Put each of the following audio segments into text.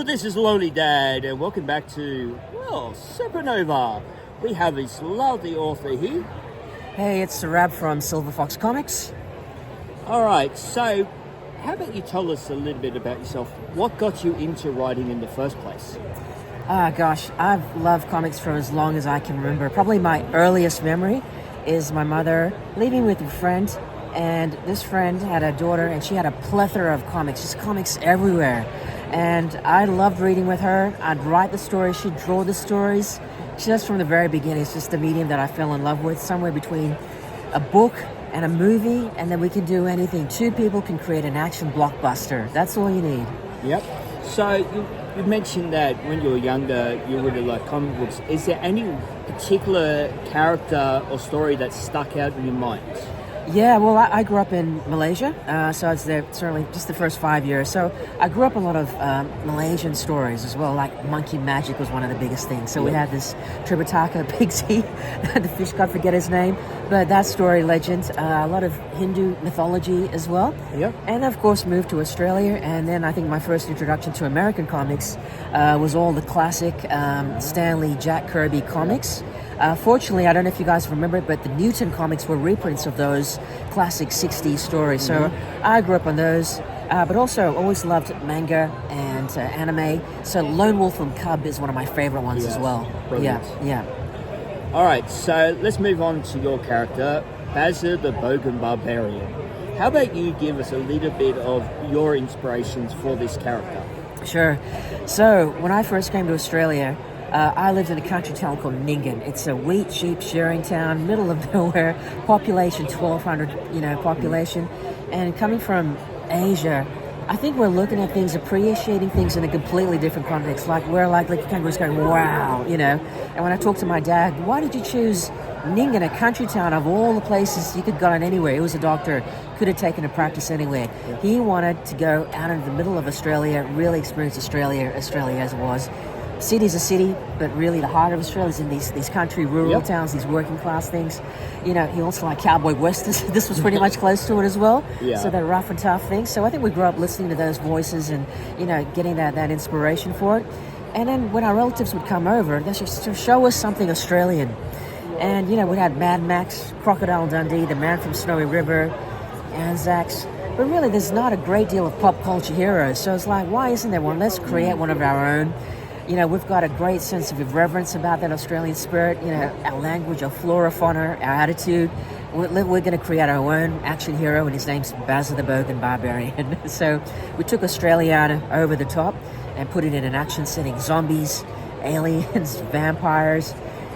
this is Lonely Dad, and welcome back to, Supanova. We have this lovely author here. Hey, it's Sorab from Silver Fox Comics. All right, so how about you tell us a little bit about yourself? What got you into writing in the first place? Gosh, I've loved comics for as long as I can remember. Probably my earliest memory is my mother leaving with a friend, and this friend had a daughter, and she had a plethora of comics, just comics everywhere. And I loved reading with her. I'd write the stories, she'd draw the stories. Just from the very beginning, it's just the medium that I fell in love with, somewhere between a book and a movie, and then we can do anything. Two people can create an action blockbuster. That's all you need. Yep. So you mentioned that when you were younger, you really liked comic books. Is there any particular character or story that stuck out in your mind? Yeah, well, I grew up in Malaysia, so I was there certainly just the first 5 years. So I grew up a lot of Malaysian stories as well, like Monkey Magic was one of the biggest things. So we had this Tripitaka Pigsy, the fish, can't forget his name, but that story, legend, a lot of Hindu mythology as well. Yep. And of course moved to Australia, and then I think my first introduction to American comics was all the classic Stan Lee, Jack Kirby comics. Fortunately, I don't know if you guys remember it, but the Newton comics were reprints of those classic 60s stories. So I grew up on those, but also always loved manga and anime. So Lone Wolf and Cub is one of my favorite ones as well. Brilliant. Yeah. All right, so let's move on to your character, Bazza the Bogan Barbarian. How about you give us a little bit of your inspirations for this character? Sure. So when I first came to Australia, I lived in a country town called Nyngan. It's a wheat, sheep shearing town, middle of nowhere, population 1,200, population. And coming from Asia, I think we're looking at things, appreciating things in a completely different context. Like we're like kangaroos going, wow, And when I talked to my dad, why did you choose Nyngan, a country town of all the places you could go in anywhere? He was a doctor, could have taken a practice anywhere. Yeah. He wanted to go out into the middle of Australia, really experience Australia as it was. City's a city, but really the heart of Australia is in these country rural towns, these working class things. He also liked cowboy westerns. This was pretty much close to it as well. Yeah. So they're rough and tough things. So I think we grew up listening to those voices and, getting that inspiration for it. And then when our relatives would come over, they should show us something Australian. And, we had Mad Max, Crocodile Dundee, The Man from Snowy River, Anzacs. But really, there's not a great deal of pop culture heroes. So it's like, why isn't there one? Let's create one of our own. We've got a great sense of irreverence about that Australian spirit, our language, our flora, fauna, our attitude. We're going to create our own action hero, and his name's Bazza the Bogan Barbarian. So we took Australia over the top and put it in an action setting. Zombies, aliens, vampires,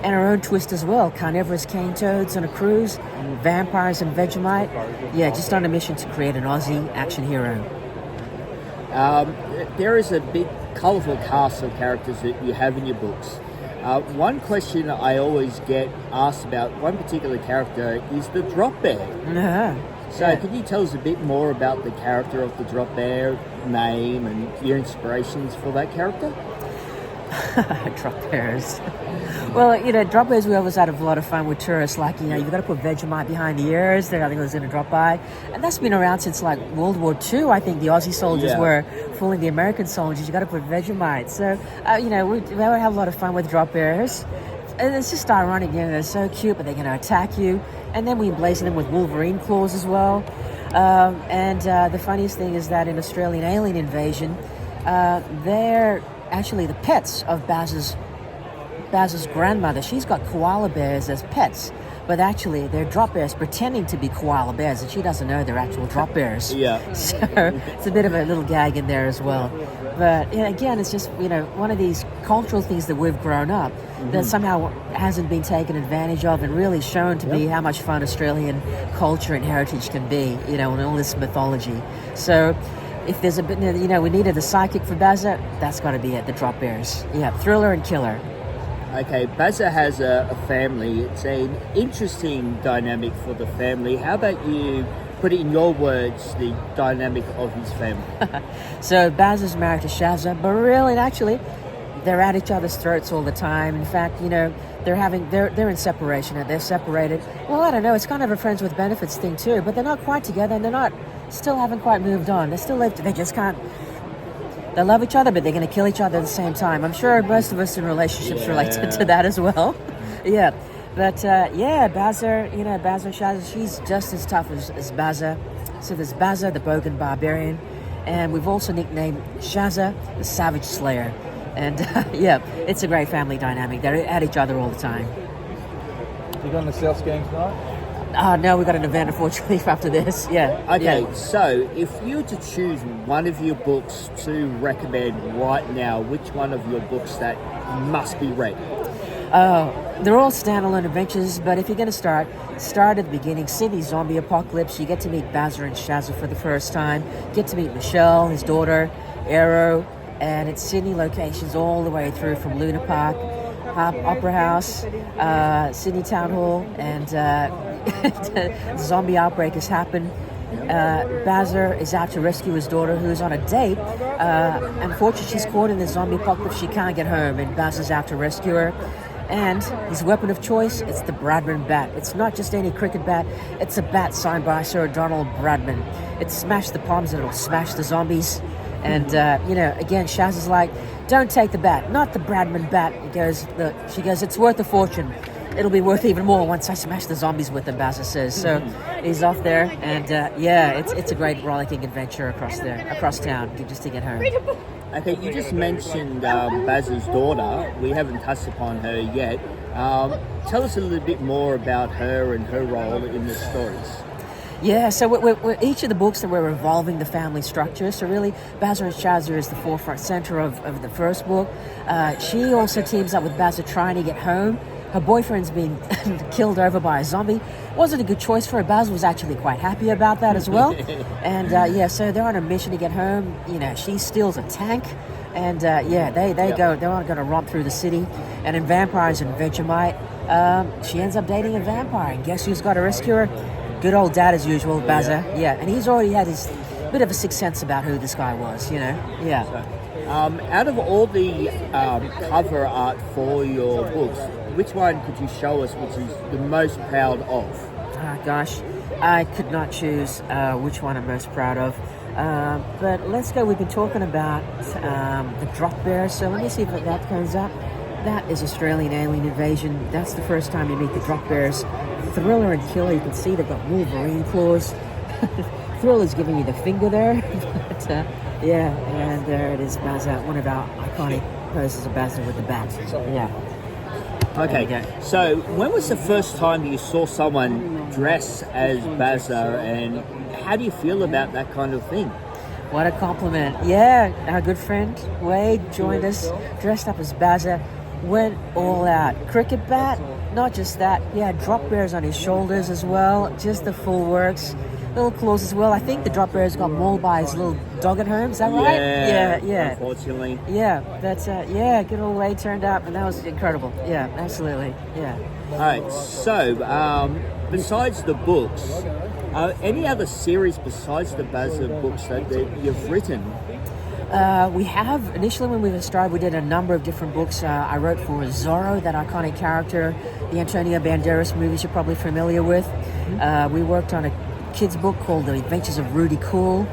and our own twist as well. Carnivorous cane toads on a cruise, vampires and Vegemite. Yeah, just on a mission to create an Aussie action hero. There is a big, colourful cast of characters that you have in your books. One question I always get asked about one particular character is the Drop Bear. So can you tell us a bit more about the character of the Drop Bear, name, and your inspirations for that character? Drop bears. Well, drop bears, we always had a lot of fun with tourists. Like, you've got to put Vegemite behind the ears. I think it was going to drop by. And that's been around since, World War II. I think the Aussie soldiers were fooling the American soldiers. You got to put Vegemite. So, we have a lot of fun with drop bears. And it's just ironic, they're so cute, but they're going to attack you. And then we emblazon them with Wolverine claws as well. And the funniest thing is that in Australian alien invasion, they're actually the pets of Baz's grandmother. She's got koala bears as pets, but actually they're drop bears pretending to be koala bears, and she doesn't know they're actual drop bears. Yeah. So it's a bit of a little gag in there as well. But again, it's just one of these cultural things that we've grown up that somehow hasn't been taken advantage of and really shown to be how much fun Australian culture and heritage can be, and all this mythology. So if there's a bit, we needed a psychic for Bazza, that's got to be it, the Drop Bears. Yeah, thriller and killer. Okay, Bazza has a family. It's an interesting dynamic for the family. How about you put it in your words, the dynamic of his family? So Bazza's married to Shazza, but really, actually, they're at each other's throats all the time. In fact, they're in separation. They're separated. Well, I don't know. It's kind of a friends with benefits thing too. But they're not quite together, and still haven't quite moved on. They still live. They just can't. They love each other, but they're going to kill each other at the same time. I'm sure most of us in relationships relate to that as well. Yeah. But, Bazza, Bazza Shazza, she's just as tough as Bazza. So there's Bazza, the Bogan Barbarian, and we've also nicknamed Shazza, the Savage Slayer. And, it's a great family dynamic. They're at each other all the time. You going to the sales games tonight? No, we've got an event, unfortunately, after this. Yeah. Okay, yeah. so if you were to choose one of your books to recommend right now, which one of your books that must be read? They're all standalone adventures, but if you're going to start at the beginning. Sydney Zombie Apocalypse. You get to meet Bazza and Shazza for the first time. Get to meet Michelle, his daughter, Arrow, and it's Sydney locations all the way through from Luna Park, Opera House, Sydney Town Hall, and the zombie outbreak has happened. Bazza is out to rescue his daughter, who is on a date. Unfortunately, she's caught in the zombie apocalypse. She can't get home, and Bazza's out to rescue her. And his weapon of choice, it's the Bradman bat. It's not just any cricket bat. It's a bat signed by Sir Donald Bradman. It smashed the palms and it'll smash the zombies. And, again, Shaz is like, don't take the bat, not the Bradman bat. She goes, it's worth a fortune. It'll be worth even more once I smash the zombies with them, Bazza says. So he's off there, and it's a great rollicking adventure across town, just to get home. Okay, you just mentioned Bazza's daughter. We haven't touched upon her yet. Tell us a little bit more about her and her role in the stories. Yeah, so we're each of the books that we're evolving the family structure. So really, Bazza and Shazza is the forefront center of the first book. She also teams up with Bazza trying to get home. Her boyfriend's been killed over by a zombie. Wasn't a good choice for her. Bazza was actually quite happy about that as well. And so they're on a mission to get home. She steals a tank. And they're going to romp through the city. And in Vampires and Vegemite, she ends up dating a vampire. And guess who's got to rescue her? Good old dad as usual, Bazza. Yeah, and he's already had his bit of a sixth sense about who this guy was, Yeah. So, out of all the cover art for your books, which one could you show us which is the most proud of? Oh, gosh, I could not choose which one I'm most proud of. But let's go. We've been talking about the Drop Bear, so let me see if that comes up. That is Australian Alien Invasion. That's the first time you meet the Drop Bears. Thriller and Killer, you can see they've got Wolverine claws. Thriller's giving you the finger there. But, and there it is, Bazza, one of our iconic poses of Bazza with the bat. Yeah. Okay, so when was the first time you saw someone dress as Bazza, and how do you feel about that kind of thing? What a compliment. Yeah, our good friend Wade joined us, dressed up as Bazza, went all out. Cricket bat, not just that, he had drop bears on his shoulders as well, just the full works. Little claws as well. I think the drop bears got mauled by his little dog at home, is that right? Yeah. Unfortunately. Yeah, that's, good old Wade turned up, and that was incredible. Yeah, absolutely, yeah. All right, so besides the books, any other series besides the Bazza books that you've written? We have. Initially, when we started, we did a number of different books. I wrote for Zorro, that iconic character, the Antonio Banderas movies you're probably familiar with. We worked on a kids book called The Adventures of Rudy Cool.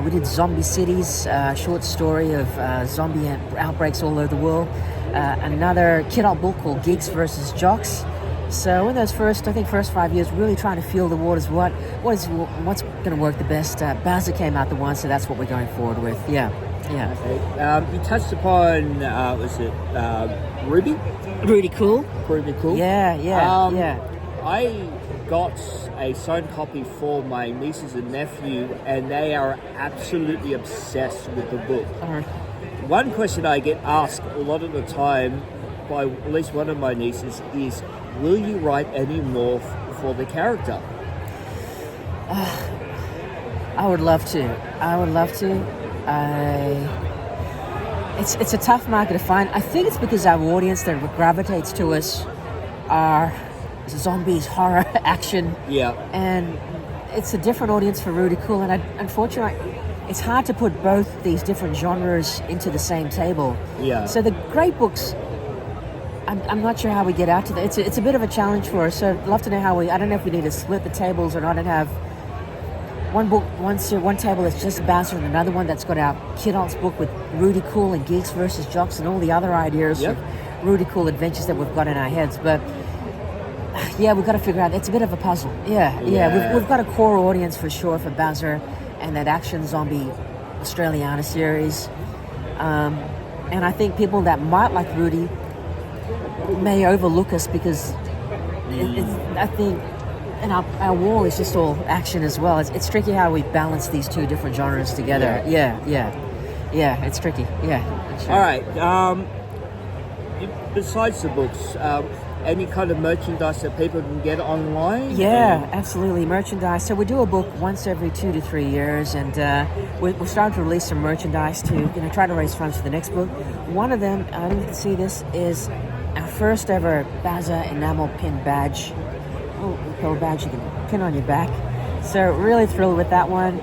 We did Zombie Cities, a short story of zombie outbreaks all over the world. Another kid-up book called Geeks versus Jocks. So in those first 5 years, really trying to feel the waters. What's going to work the best? Bazza came out the one, so that's what we're going forward with. Yeah. Okay. You touched upon Ruby? Rudy Cool. Ruby Cool. Yeah. I got a signed copy for my nieces and nephew, and they are absolutely obsessed with the book. One question I get asked a lot of the time by at least one of my nieces is, will you write any more for the character? I would love to. It's a tough market to find. I think it's because our audience that gravitates to us are zombies, horror, action. Yeah. And it's a different audience for Rudy Cool, and unfortunately, it's hard to put both these different genres into the same table. Yeah. So the great books, I'm not sure how we get out to that. It's a bit of a challenge for us. So I'd love to know how I don't know if we need to split the tables or not and have one table that's just Bowser, and another one that's got our Kidult's book with Rudy Cool and Geeks versus Jocks and all the other ideas Yep. of Rudy Cool adventures that we've got in our heads. But yeah, we've got to figure out. It's a bit of a puzzle. Yeah. We've got a core audience for sure for Bowser and that action zombie Australiana series. And I think people that might like Rudy may overlook us because I think, and our wall is just all action as well. It's tricky how we balance these two different genres together. Yeah, it's tricky. Yeah. Sure. All right. Besides the books, any kind of merchandise that people can get online? Yeah, absolutely. Merchandise. So we do a book once every 2 to 3 years, and we're starting to release some merchandise to try to raise funds for the next book. One of them, I didn't see this, is our first ever Baza enamel pin badge. Oh, pearl badge you can pin on your back. So really thrilled with that one.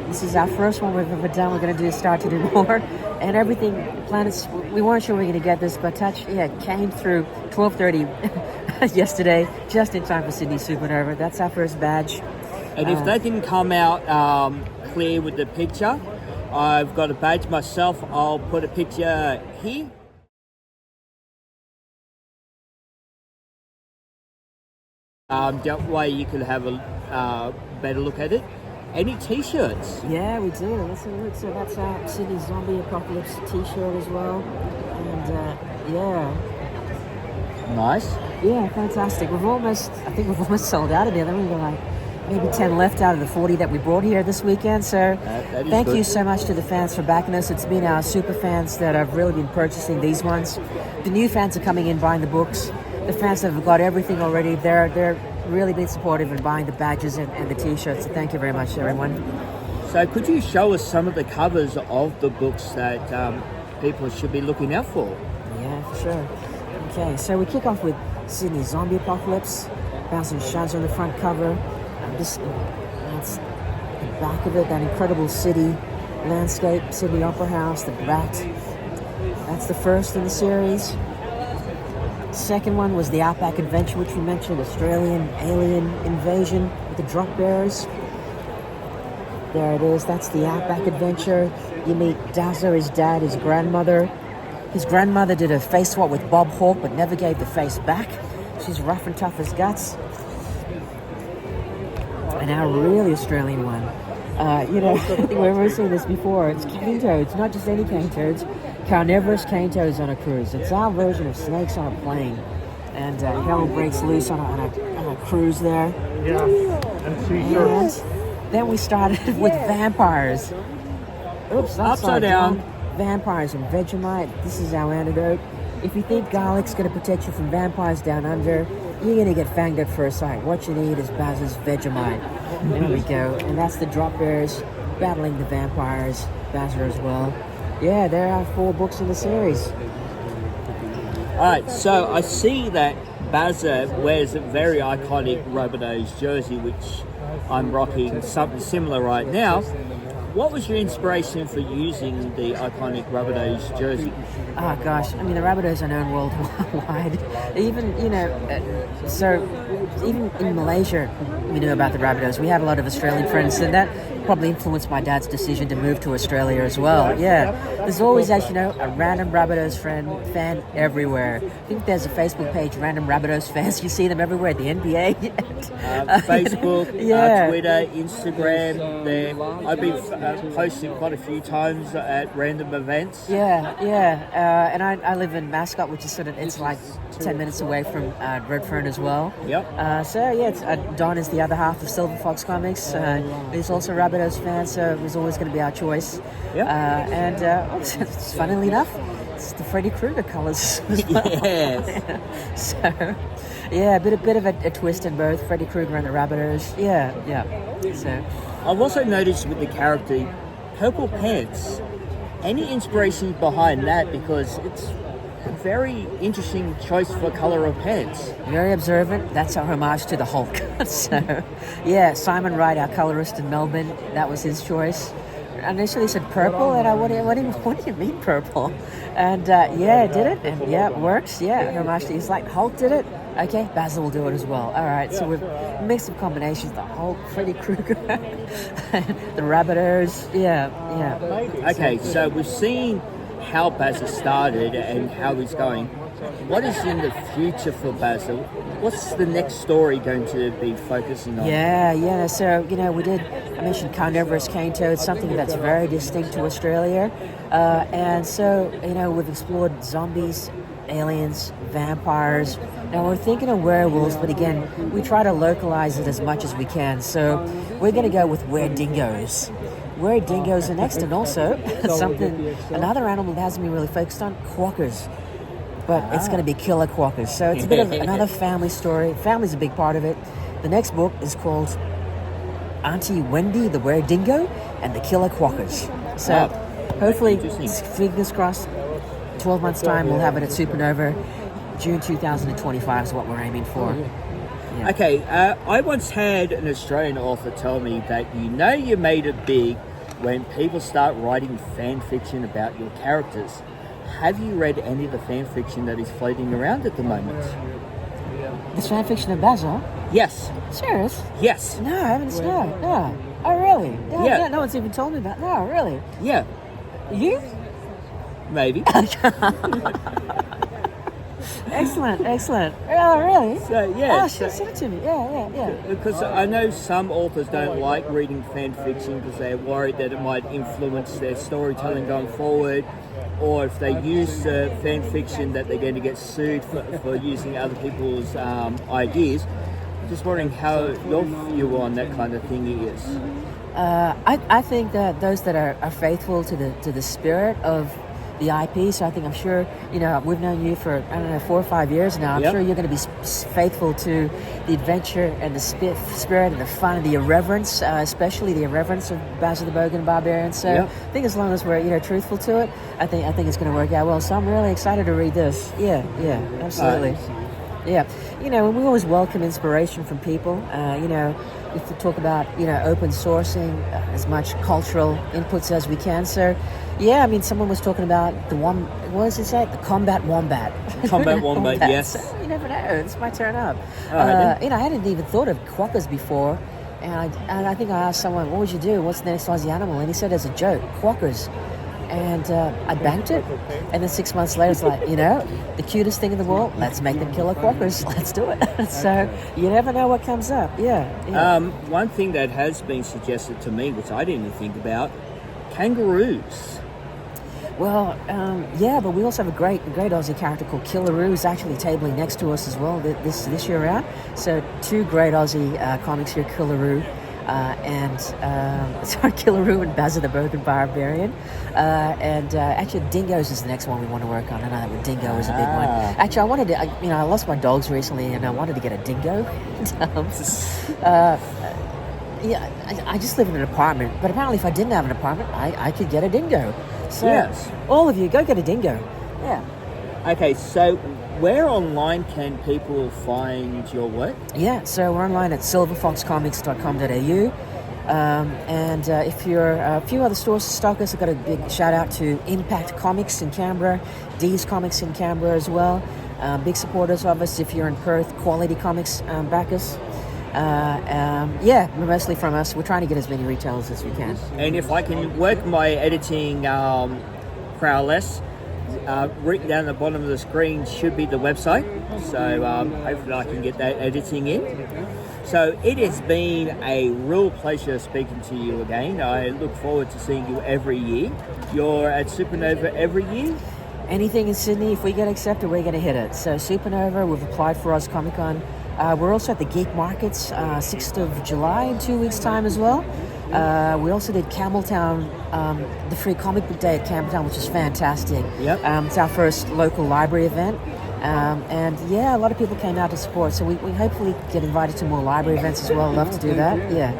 This is our first one we've ever done. We're going to start to do more, and everything. Planets. We weren't sure we were going to get this, but came through 12:30 yesterday, just in time for Sydney Supanova. That's our first badge. And if that didn't come out clear with the picture, I've got a badge myself. I'll put a picture here. That way you can have a better look at it. Any t-shirts? Yeah, we do. Let's have a look. So that's our Sydney Zombie Apocalypse t-shirt as well. And Nice. Yeah, fantastic. I think we've almost sold out of it. I think we've got like maybe 10 left out of the 40 that we brought here this weekend. So that is thank good. you so much to the fans for backing us. It's been our super fans that have really been purchasing these ones. The new fans are coming in buying the books. The fans that have got everything already, they're really been supportive in buying the badges and the t-shirts. So thank you very much, everyone. So could you show us some of the covers of the books that people should be looking out for? Yeah, for sure. Okay, so we kick off with Sydney Zombie Apocalypse. Bowser and Shaz on the front cover. That's the back of it, that incredible city landscape, Sydney Opera House, the Bat. That's the first in the series. Second one was the Outback Adventure, which we mentioned, Australian alien invasion with the drop bears. There it is, that's the Outback Adventure. You meet Dazzler, his dad, his grandmother. His grandmother did a face swap with Bob Hawke, but never gave the face back. She's rough and tough as guts. And our really Australian one. I think we've ever seen this before. It's cane toads, not just any cane toads. Carnivorous cane toads on a cruise. It's our version of snakes on a plane. And hell breaks loose on a cruise there. Yeah, and t-shirts. And then we started with vampires. Oops, upside down. Vampires and Vegemite. This is our antidote. If you think garlic's going to protect you from vampires down under, you're going to get fanged at first sight. What you need is Baz's Vegemite. There we go. And that's the drop bears battling the vampires. Bazzer as well. Yeah, there are 4 books in the series. All right, so I see that Bazza wears a very iconic Rabbitohs jersey, which I'm rocking something similar right now. What was your inspiration for using the iconic Rabbitohs jersey? Oh gosh, I mean the Rabbitohs are known worldwide. Even even in Malaysia, we knew about the Rabbitohs. We had a lot of Australian friends, and that probably influenced my dad's decision to move to Australia as well. Yeah, there's always, as you know, a random Rabbitohs fan everywhere. I think there's a Facebook page, Random Rabbitohs Fans. You see them everywhere. The NBA, Facebook, yeah. Twitter, Instagram. I've been posting quite a few times at random events. Yeah. And I live in Mascot, which is it's like 10 minutes away from Redfern as well. Yep. It's, Don is the other half of Silver Fox Comics. He's also a Rabbitohs fan, so it was always going to be our choice. Yep. Funnily enough, it's the Freddy Krueger colours as well. Yes. So, yeah, a bit of a twist in both Freddy Krueger and the Rabbitohs. Yeah. So, I've also noticed with the character, purple pants. Any inspiration behind that? Because it's a very interesting choice for colour of pants. very observant. That's our homage to the Hulk. So, yeah, Simon Wright, our colorist in Melbourne, that was his choice. initially said purple, and what do you mean purple? And yeah, did it, and yeah, it works. Yeah, Hermione, he's like, Hulk did it. Okay, Basil will do it as well. All right, so we've mixed of combinations: the Hulk, Freddy Krueger, the Rabbiters. Yeah. Okay, so we've seen how Basil started and how he's going. What is in the future for Basil? What's the next story going to be focusing on? Yeah. So, I mentioned carnivorous cane toads, something that's very distinct to Australia. And so, we've explored zombies, aliens, vampires. Now, we're thinking of werewolves, but again, we try to localize it as much as we can. So, we're going to go with were-dingoes. Were-dingoes are next, and also another animal that hasn't been really focused on, quokkas. But it's going to be killer quokkas. So it's a bit of another family story. Family's a big part of it. The next book is called Auntie Wendy, the Were-Dingo, and the Killer Quokkas. So hopefully, fingers crossed, 12 months' time, we'll have it at Supanova. June 2025 is what we're aiming for. Yeah. Okay, I once had an Australian author tell me that you made it big when people start writing fan fiction about your characters. Have you read any of the fan fiction that is floating around at the moment? This fan fiction of Basil? Yes. Serious? Yes. No, I haven't. No. Oh, really? Yeah. No one's even told me about. No, really. Yeah. You? Maybe. Excellent. Oh, really? So yeah. Oh, send it to me. Yeah. Because I know some authors don't like reading fan fiction because they're worried that it might influence their storytelling going forward, or if they use fan fiction that they're going to get sued for using other people's ideas. Just wondering how your view on that kind of thing is. I think that those that are faithful to the spirit of the IP, so I'm sure, we've known you for, 4 or 5 years now. I'm sure you're going to be faithful to the adventure and the spirit and the fun and the irreverence, especially the irreverence of Basil the Bogan Barbarian. So I think as long as we're, truthful to it, I think it's going to work out well. So I'm really excited to read this. Yeah, absolutely. Yeah, and we always welcome inspiration from people. We talk about, open sourcing as much cultural inputs as we can. So, someone was talking about what does it say? The combat wombat. Combat wombat, yes. So, you never know. It's my turn up. Right, I hadn't even thought of quokkas before. And I think I asked someone, what would you do? What's the next Aussie animal? And he said, as a joke, quokkas. And I banked it. And then 6 months later, it's like, the cutest thing in the world, let's make them killer quokkas. Let's do it. So you never know what comes up. Yeah. One thing that has been suggested to me, which I didn't even think about, kangaroos. Well, but we also have a great Aussie character called Killaroo, who's actually tabling next to us as well this year out. So 2 great Aussie comics here, Killaroo. Killaroo and Basil the Bogan Barbarian. Actually, Dingoes is the next one we want to work on. I know that Dingo is a big one. Actually, I lost my dogs recently, and I wanted to get a dingo. I just live in an apartment, but apparently if I didn't have an apartment, I could get a dingo. So, yes. All of you, go get a dingo. Yeah. Okay, so where online can people find your work? Yeah, so we're online at silverfoxcomics.com.au. And if you're a few other stores to stock us, I've got a big shout out to Impact Comics in Canberra, D's Comics in Canberra as well. Big supporters of us. If you're in Perth, Quality Comics, back us. Mostly from us. We're trying to get as many retailers as we can. And if I can work my editing prowess, written down at the bottom of the screen should be the website. So hopefully I can get that editing in. So it has been a real pleasure speaking to you again. I look forward to seeing you every year. You're at Supanova every year? Anything in Sydney, if we get accepted, we're going to hit it. So Supanova, we've applied for Oz Comic Con. We're also at the Geek Markets, 6th of July in 2 weeks' time as well. We also did Campbelltown, the Free Comic Book Day at Campbelltown, which is fantastic. Yep. It's our first local library event. A lot of people came out to support, so we hopefully get invited to more library events as well. Love to do that. Yeah.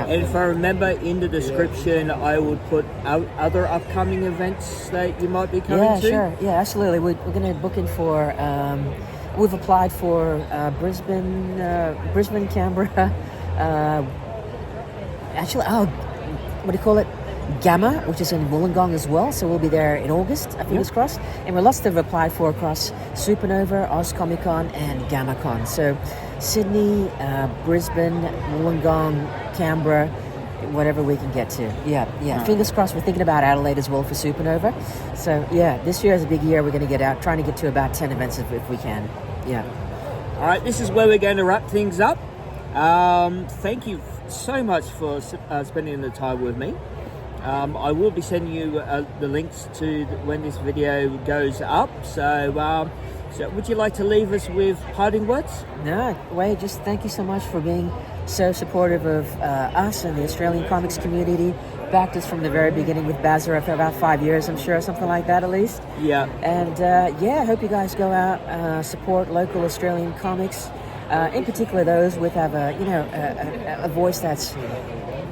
And if I remember, in the description, I would put other upcoming events that you might be coming to. Yeah, sure. Yeah, absolutely. We're going to book in for. We've applied for Brisbane, Canberra. What do you call it? Gamma, which is in Wollongong as well, so we'll be there in August, fingers crossed. And we're lots to have applied for across Supanova, Oz Comic Con, and GammaCon. So Sydney, Brisbane, Wollongong, Canberra, whatever we can get to. Yeah. Fingers crossed. We're thinking about Adelaide as well for Supanova. So yeah, this year is a big year. We're going to get out, trying to get to about 10 events if we can. Yeah. All right, this is where we're going to wrap things up. Thank you so much for spending the time with me. I will be sending you the links to when this video goes up. So would you like to leave us with parting words? No, Wade, just thank you so much for being so supportive of us and the Australian comics community. Backed us from the very beginning with Bazara for about 5 years, I'm sure, something like that at least. Yeah. And I hope you guys go out, support local Australian comics, in particular those with have a voice that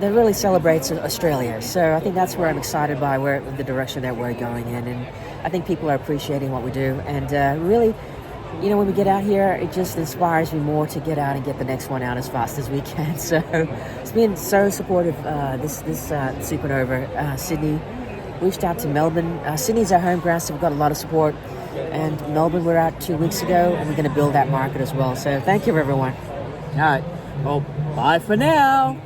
really celebrates Australia. So I think that's where I'm excited by the direction that we're going in, and I think people are appreciating what we do. And really, when we get out here, it just inspires me more to get out and get the next one out as fast as we can. So it's been so supportive, this Supanova. Sydney reached out to Melbourne. Sydney's our home ground, so we've got a lot of support. And Melbourne, we're out 2 weeks ago, and we're going to build that market as well. So thank you, everyone. All right. Well, bye for now.